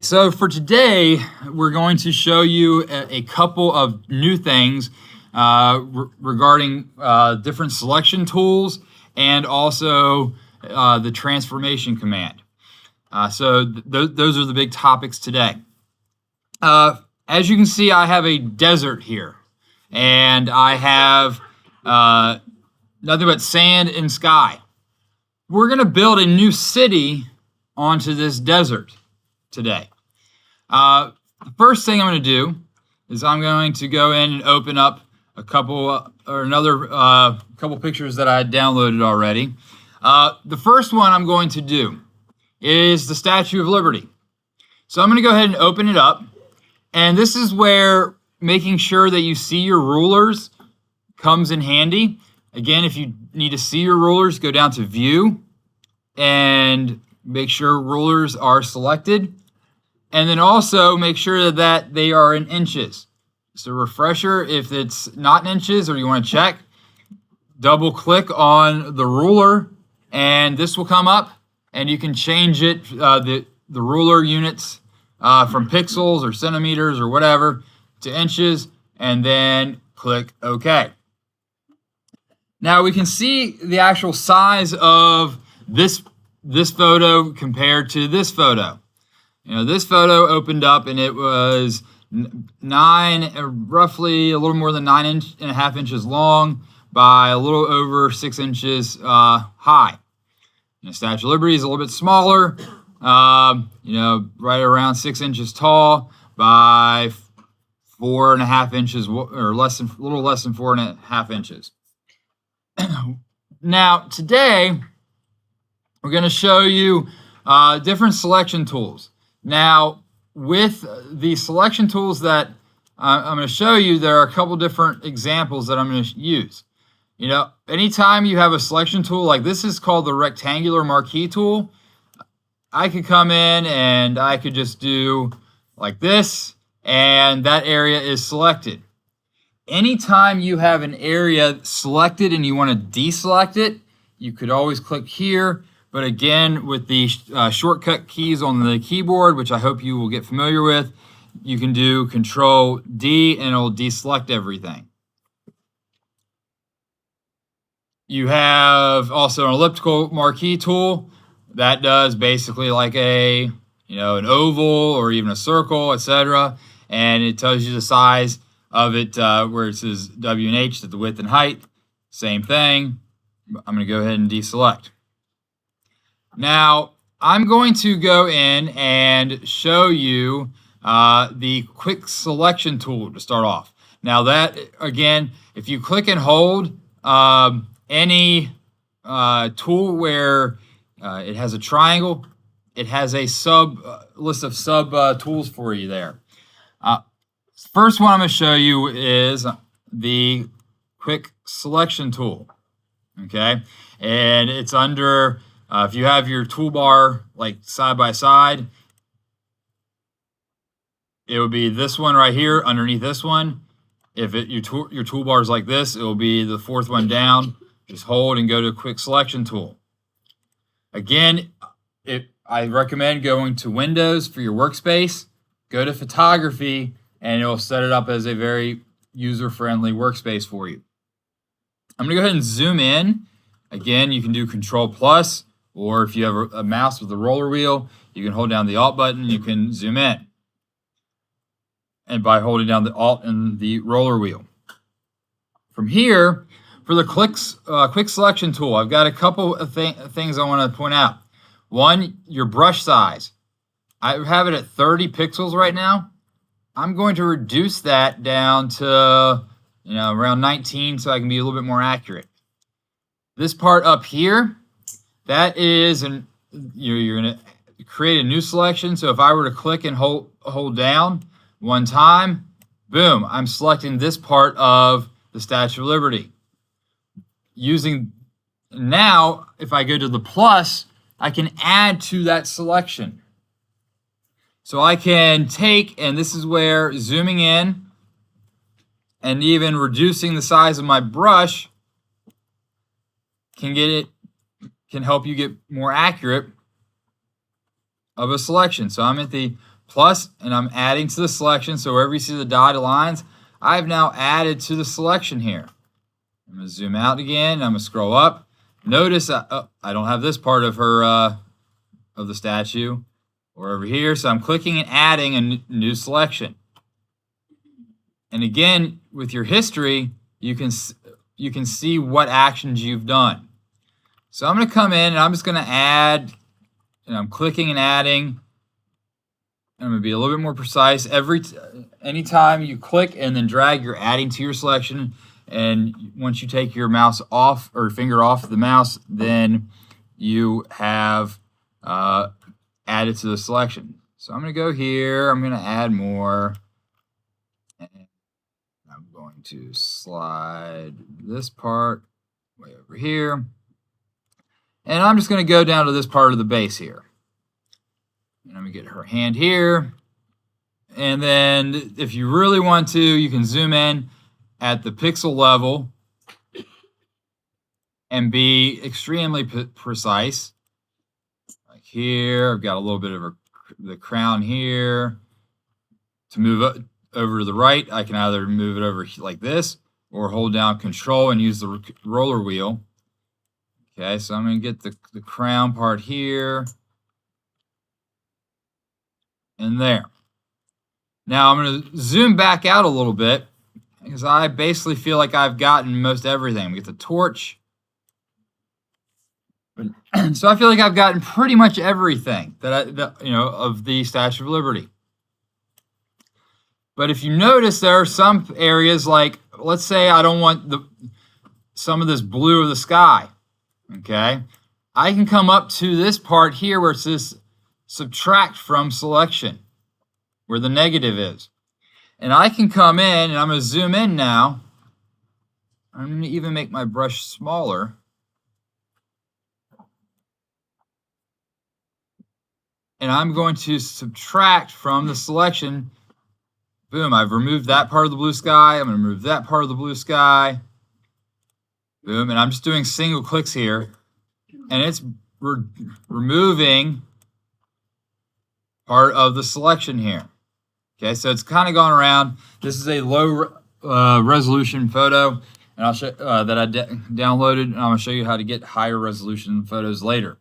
So for today, we're going to show you a couple of new things regarding different selection tools and also the transformation command. Those are the big topics today. As you can see, I have a desert here, and I have nothing but sand and sky. We're going to build a new city onto this desert today. The first thing I'm going to do is I'm going to go in and open up a couple couple pictures that I downloaded already. The first one I'm going to do is the Statue of Liberty. So I'm going to go ahead and open it up, and this is where making sure that you see your rulers comes in handy. Again, if you need to see your rulers, go down to View and make sure rulers are selected. And then also make sure that they are in inches. So refresher, if it's not in inches or you want to check, double click on the ruler and this will come up and you can change it, the ruler units from pixels or centimeters or whatever to inches, and then click OK. Now we can see the actual size of this photo compared to this photo. This photo opened up and it was roughly a little more than 9.5 inches long by a little over 6 inches high. Statue of Liberty is a little bit smaller, right around 6 inches tall by 4.5 inches, or a little less than 4.5 inches. Now, today, we're going to show you different selection tools. Now, with the selection tools that I'm going to show you, there are a couple different examples that I'm going to use. Anytime you have a selection tool, like this is called the rectangular marquee tool, I could come in and I could just do like this, and that area is selected. Anytime you have an area selected and you want to deselect it, you could always click here. But again, with the shortcut keys on the keyboard, which I hope you will get familiar with, you can do Control D and it'll deselect everything. You have also an elliptical marquee tool that does basically like an oval or even a circle, etc. And it tells you the size of it where it says W and H, that the width and height. Same thing. I'm going to go ahead and deselect. Now, I'm going to go in and show you the quick selection tool to start off. Now that, again, if you click and hold any tool where it has a triangle, it has a list of sub tools for you there. First one I'm going to show you is the quick selection tool. Okay, and it's under... if you have your toolbar like side by side, it would be this one right here underneath this one. If your toolbar is like this, it will be the fourth one down. Just hold and go to quick selection tool. Again, I recommend going to Windows for your workspace, go to photography, and it will set it up as a very user-friendly workspace for you. I'm going to go ahead and zoom in. Again, you can do Control plus. Or if you have a mouse with a roller wheel, you can hold down the Alt button and you can zoom in. And by holding down the Alt and the roller wheel. From here, for the quick selection tool, I've got a couple of things I want to point out. One, your brush size. I have it at 30 pixels right now. I'm going to reduce that down to around 19 so I can be a little bit more accurate. This part up here, that is, you're going to create a new selection. So if I were to click and hold down one time, boom, I'm selecting this part of the Statue of Liberty. Now, if I go to the plus, I can add to that selection. So I can take, and this is where zooming in and even reducing the size of my brush can help you get more accurate of a selection. So I'm at the plus, and I'm adding to the selection. So wherever you see the dotted lines, I've now added to the selection here. I'm going to zoom out again. I'm going to scroll up. Notice I don't have this part of her of the statue or over here. So I'm clicking and adding a new selection. And again, with your history, you can see what actions you've done. So I'm going to come in and I'm just going to add, and I'm clicking and adding. I'm going to be a little bit more precise. Anytime you click and then drag, you're adding to your selection. And once you take your mouse off or finger off the mouse, then you have added to the selection. So I'm going to go here. I'm going to add more. And I'm going to slide this part way over here. And I'm just going to go down to this part of the base here. And I'm going to get her hand here. And then if you really want to, you can zoom in at the pixel level and be extremely precise. Like here, I've got a little bit of the crown here. To move over to the right, I can either move it over like this or hold down Control and use the roller wheel. Okay, so I'm going to get the crown part here and there. Now I'm going to zoom back out a little bit because I basically feel like I've gotten most everything. We get the torch. So I feel like I've gotten pretty much everything of the Statue of Liberty. But if you notice, there are some areas like, let's say I don't want some of this blue of the sky. Okay, I can come up to this part here where it says subtract from selection, where the negative is. And I can come in, and I'm going to zoom in now. I'm going to even make my brush smaller. And I'm going to subtract from the selection. Boom, I've removed that part of the blue sky. I'm going to remove that part of the blue sky. Boom, and I'm just doing single clicks here. And it's removing part of the selection here. Okay, so it's kind of gone around. This is a low resolution photo, and I'll show that I downloaded, and I'm going to show you how to get higher resolution photos later.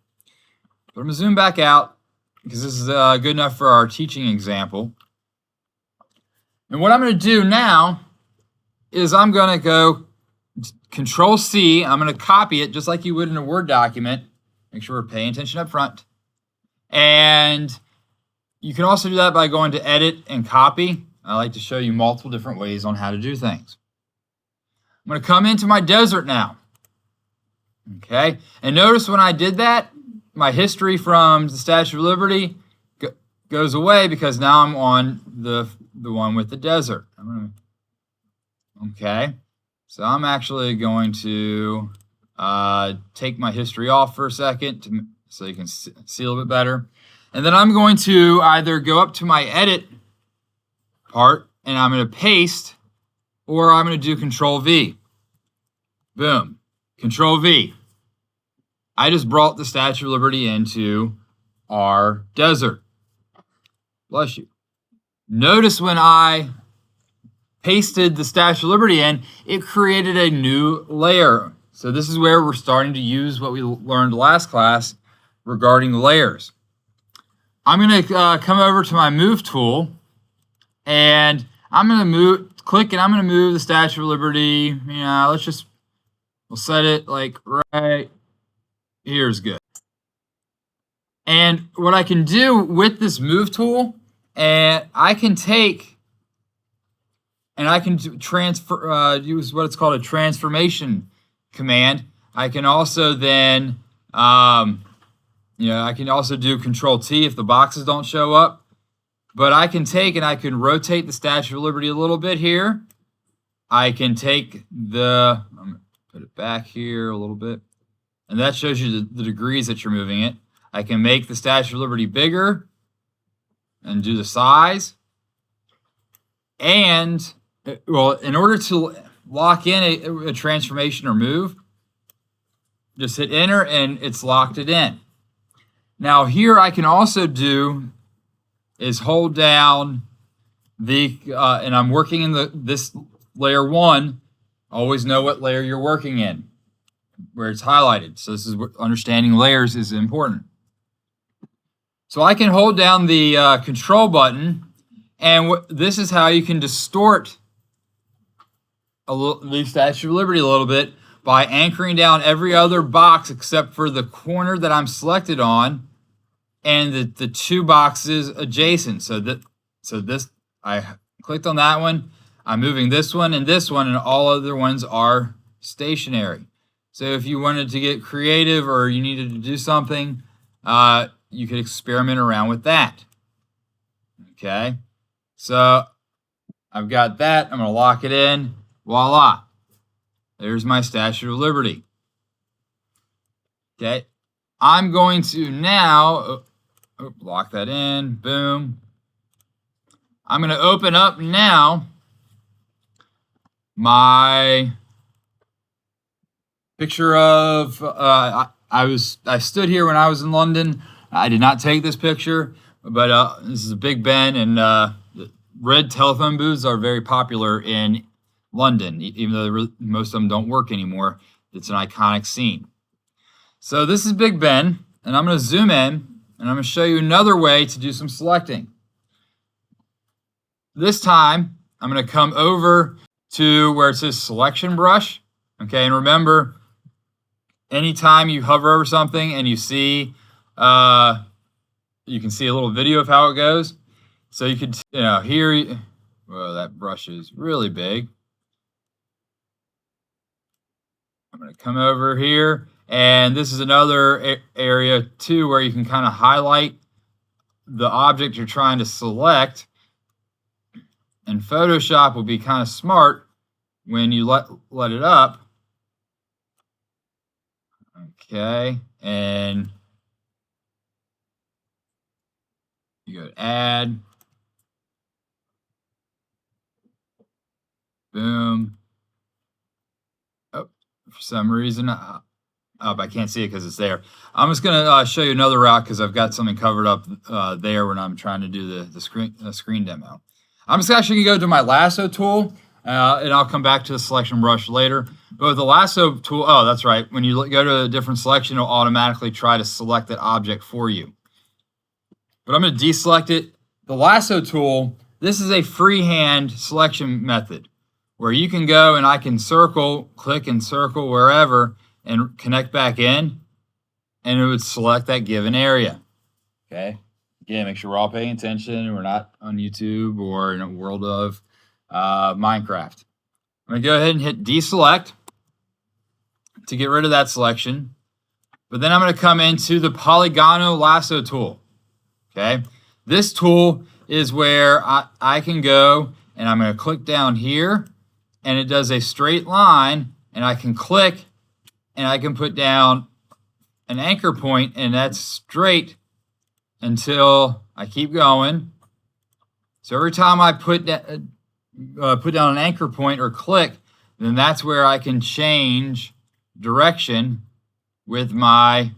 But I'm going to zoom back out because this is good enough for our teaching example. And what I'm going to do now is I'm going to go Control C. I'm going to copy it just like you would in a Word document. Make sure we're paying attention up front. And you can also do that by going to Edit and Copy. I like to show you multiple different ways on how to do things. I'm going to come into my desert now. Okay, and notice when I did that, my history from the Statue of Liberty goes away because now I'm on the one with the desert. Okay, so I'm actually going to take my history off for a second so you can see a little bit better. And then I'm going to either go up to my edit part and I'm going to paste, or I'm going to do Control V. Boom, Control V. I just brought the Statue of Liberty into our desert. Bless you. Notice when I pasted the Statue of Liberty in, it created a new layer. So this is where we're starting to use what we learned last class regarding layers. I'm going to come over to my Move tool, and I'm going to click, and I'm going to move the Statue of Liberty. We'll set it like right here's good. And what I can do with this Move tool, and I can take, and I can transfer, use what it's called a transformation command. I can also then, I can also do Control T if the boxes don't show up. But I can take and I can rotate the Statue of Liberty a little bit here. I can take I'm going to put it back here a little bit. And that shows you the degrees that you're moving it. I can make the Statue of Liberty bigger and do the size. And, well, in order to lock in a transformation or move, just hit Enter and it's locked it in. Now here I can also do is hold down the, and I'm working in this layer 1. Always know what layer you're working in, where it's highlighted. So this is what understanding layers is important. So I can hold down the control button, and this is how you can distort the Statue of Liberty a little bit by anchoring down every other box except for the corner that I'm selected on and the 2 boxes adjacent. So this, I clicked on that one, I'm moving this one, and all other ones are stationary. So if you wanted to get creative or you needed to do something, you could experiment around with that. Okay, so I've got that. I'm going to lock it in. Voila. There's my Statue of Liberty. Okay, I'm going to now lock that in. Boom. I'm going to open up now my picture of I stood here when I was in London. I did not take this picture, but this is a Big Ben, and red telephone booths are very popular in London, even though most of them don't work anymore. It's an iconic scene. So this is Big Ben, and I'm going to zoom in, and I'm going to show you another way to do some selecting. This time, I'm going to come over to where it says Selection Brush. Okay, and remember, anytime you hover over something and you see, you can see a little video of how it goes. So you could, here, well, that brush is really big. I'm going to come over here, and this is another area too where you can kind of highlight the object you're trying to select. And Photoshop will be kind of smart when you let it up. Okay, and you go to Add. Boom. Oh, for some reason, I can't see it because it's there. I'm just going to show you another route because I've got something covered up there when I'm trying to do the screen demo. I'm just actually going to go to my lasso tool, and I'll come back to the selection brush later. But with the lasso tool, oh, that's right. When you go to a different selection, it'll automatically try to select that object for you. But I'm going to deselect it. The lasso tool, this is a freehand selection method where you can go and I can click and circle wherever and connect back in, and it would select that given area. Okay. Again, make sure we're all paying attention and we're not on YouTube or in a world of Minecraft. I'm going to go ahead and hit deselect to get rid of that selection. But then I'm going to come into the polygonal lasso tool. Okay. This tool is where I can go and I'm going to click down here, and it does a straight line, and I can click and I can put down an anchor point, and that's straight until I keep going. So every time I put down an anchor point or click, then that's where I can change direction with my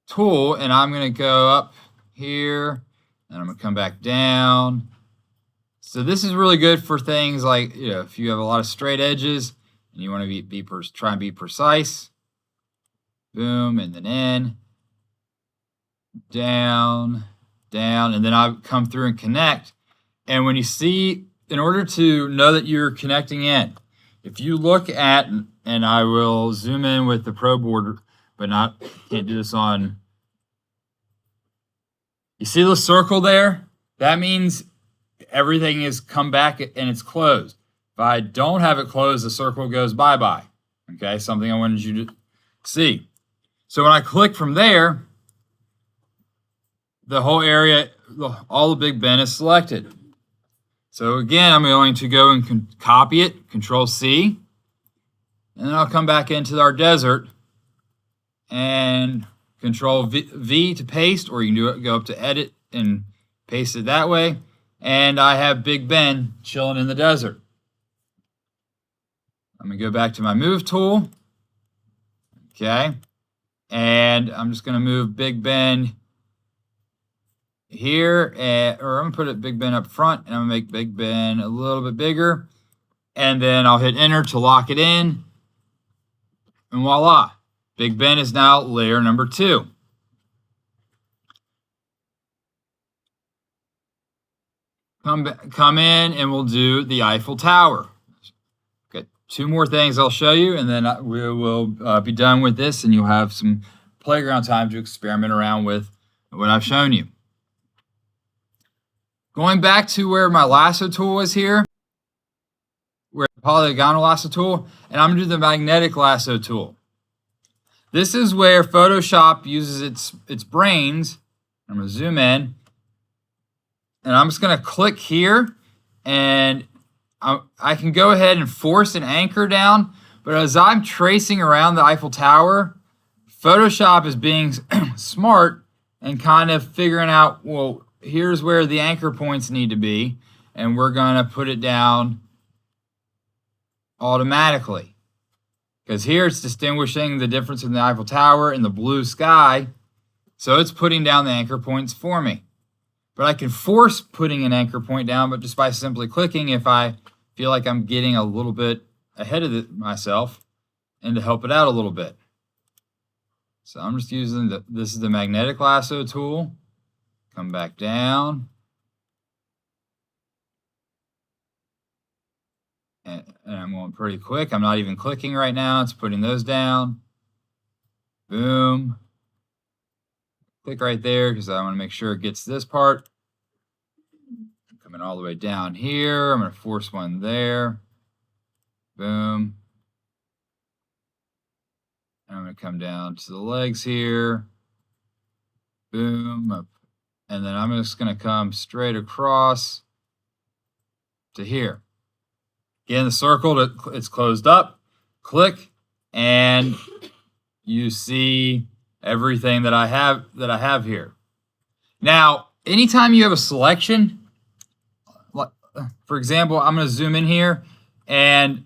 tool. And I'm going to go up here, and I'm going to come back down. So this is really good for things like, if you have a lot of straight edges and you want to try and be precise. Boom, and then in. Down, and then I come through and connect. And when you see, in order to know that you're connecting in, if you look at, and I will zoom in with the Pro Board, but can't do this on. You see the circle there? That means everything is come back and it's closed. If I don't have it closed, the circle goes bye-bye. Okay, something I wanted you to see. So when I click from there, the whole area, all the Big Ben is selected. So again, I'm going to go and copy it, Control-C, and then I'll come back into our desert and Control-V to paste, or you can go up to Edit and paste it that way. And I have Big Ben chilling in the desert. I'm going to go back to my Move tool. Okay. And I'm just going to move Big Ben here, or I'm gonna put a Big Ben up front, and I'm gonna make Big Ben a little bit bigger, and then I'll hit enter to lock it in, and voila, Big Ben is now layer number 2. Come in and we'll do the Eiffel Tower. Got 2 more things I'll show you, and then we will be done with this, and you'll have some playground time to experiment around with what I've shown you. Going back to where my lasso tool was here, where the polygonal lasso tool, and I'm going to do the magnetic lasso tool. This is where Photoshop uses its brains. I'm going to zoom in, and I'm just going to click here, and I can go ahead and force an anchor down, but as I'm tracing around the Eiffel Tower, Photoshop is being smart and kind of figuring out, well, here's where the anchor points need to be, and we're going to put it down automatically. Because here it's distinguishing the difference in the Eiffel Tower and the blue sky, so it's putting down the anchor points for me. But I can force putting an anchor point down, but just by simply clicking if I feel like I'm getting a little bit ahead of myself, and to help it out a little bit. So I'm just using this is the magnetic lasso tool. Come back down. And I'm going pretty quick. I'm not even clicking right now. It's putting those down. Boom. Click right there because I want to make sure it gets this part. Coming all the way down here. I'm going to force one there. Boom. And I'm going to come down to the legs here. Boom. Up. And then I'm just going to come straight across to here. Again, the circle, it's closed up. Click, and you see everything that I have here. Now, anytime you have a selection, for example, I'm going to zoom in here, and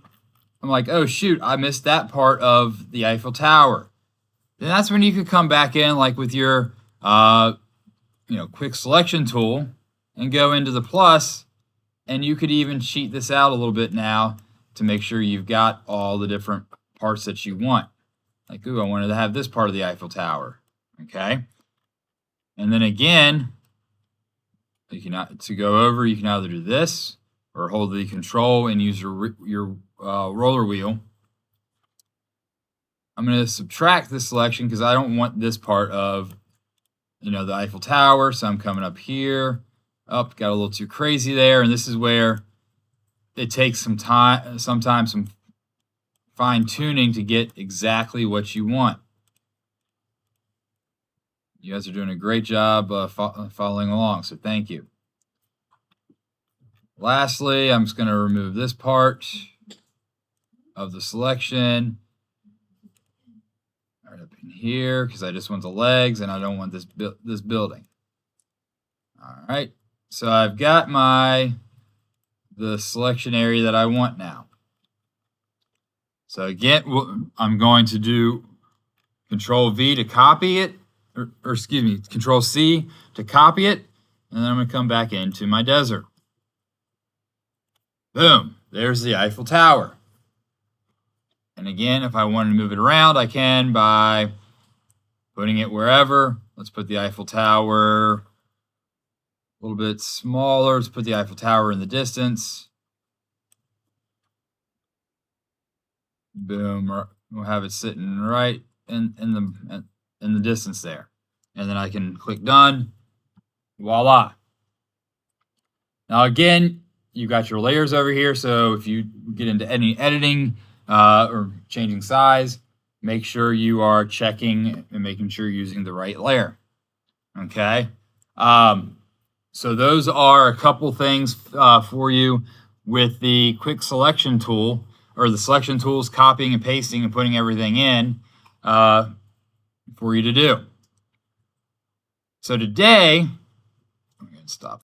I'm like, oh shoot, I missed that part of the Eiffel Tower. Then that's when you could come back in, like with your quick selection tool, and go into the plus, and you could even cheat this out a little bit now to make sure you've got all the different parts that you want. Like, ooh, I wanted to have this part of the Eiffel Tower. Okay. And then again, to go over, you can either do this or hold the control and use your roller wheel. I'm going to subtract this selection because I don't want this part of the Eiffel Tower. So I'm coming up here. Got a little too crazy there, and this is where it takes some time, sometimes some fine tuning to get exactly what you want. You guys are doing a great job following along, so thank you. Lastly, I'm just going to remove this part of the selection right up in here because I just want the legs and I don't want this building. All right. So I've got the selection area that I want now. So again, I'm going to do Control V to copy it, or excuse me, Control C to copy it, and then I'm going to come back into my desert. Boom, there's the Eiffel Tower. And again, if I wanted to move it around, I can by putting it wherever. Let's put the Eiffel Tower a little bit smaller. Let's put the Eiffel Tower in the distance. Boom. We'll have it sitting right in the distance there. And then I can click done. Voila. Now again, you got your layers over here. So if you get into any editing or changing size, make sure you are checking and making sure you're using the right layer. Okay. So those are a couple things for you with the quick selection tool, or the selection tools, copying and pasting and putting everything in for you to do. So today, I'm going to stop.